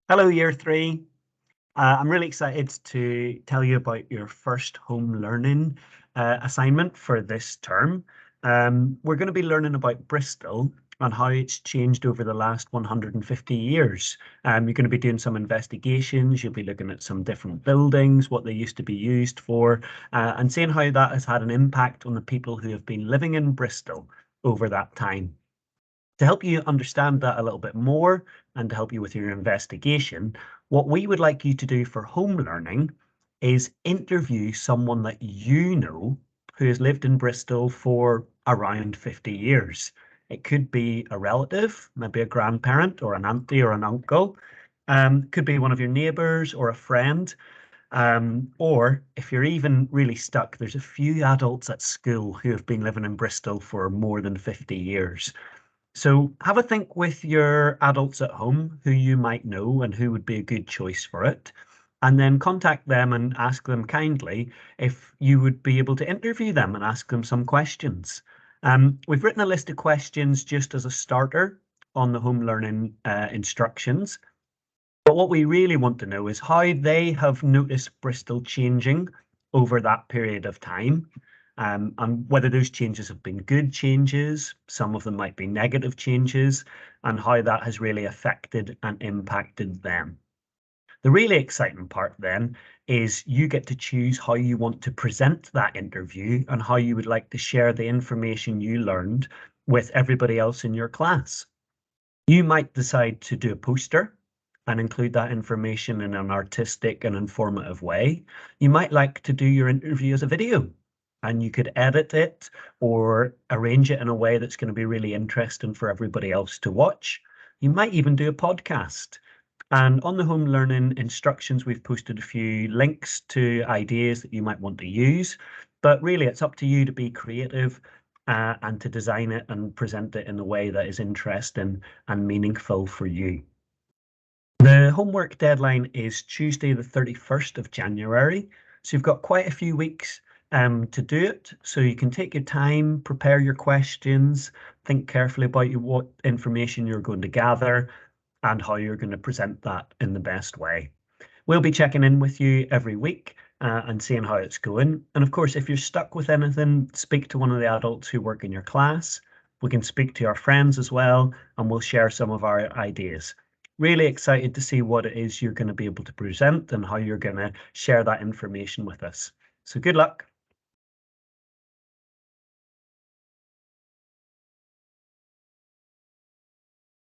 Hello, year three. I'm really excited to tell you about your first home learning assignment for this term. We're going to be learning about Bristol and how it's changed over the last 150 years. You're going to be doing some investigations, you'll be looking at some different buildings, what they used to be used for, and seeing how that has had an impact on the people who have been living in Bristol over that time. To help you understand that a little bit more and to help you with your investigation, what we would like you to do for home learning is interview someone that you know who has lived in Bristol for around 50 years. It could be a relative, maybe a grandparent or an auntie or an uncle. Could be one of your neighbours or a friend. Or if you're even really stuck, there's a few adults at school who have been living in Bristol for more than 50 years. So have a think with your adults at home who you might know and who would be a good choice for it. And then contact them and ask them kindly if you would be able to interview them and ask them some questions. We've written a list of questions just as a starter on the home learning instructions. But what we really want to know is how they have noticed Bristol changing over that period of time, and whether those changes have been good changes, some of them might be negative changes, and how that has really affected and impacted them. The really exciting part then is you get to choose how you want to present that interview and how you would like to share the information you learned with everybody else in your class. You might decide to do a poster and include that information in an artistic and informative way. You might like to do your interview as a video, and you could edit it or arrange it in a way that's going to be really interesting for everybody else to watch. You might even do a podcast. And on the home learning instructions, we've posted a few links to ideas that you might want to use. But really, it's up to you to be creative and to design it and present it in a way that is interesting and meaningful for you. The homework deadline is Tuesday, the 31st of January. So you've got quite a few weeks to do it. So you can take your time, prepare your questions, think carefully about what information you're going to gather and how you're going to present that in the best way. We'll be checking in with you every week and seeing how it's going. And of course, if you're stuck with anything, speak to one of the adults who work in your class. We can speak to our friends as well, and we'll share some of our ideas. Really excited to see what it is you're going to be able to present and how you're going to share that information with us. So good luck.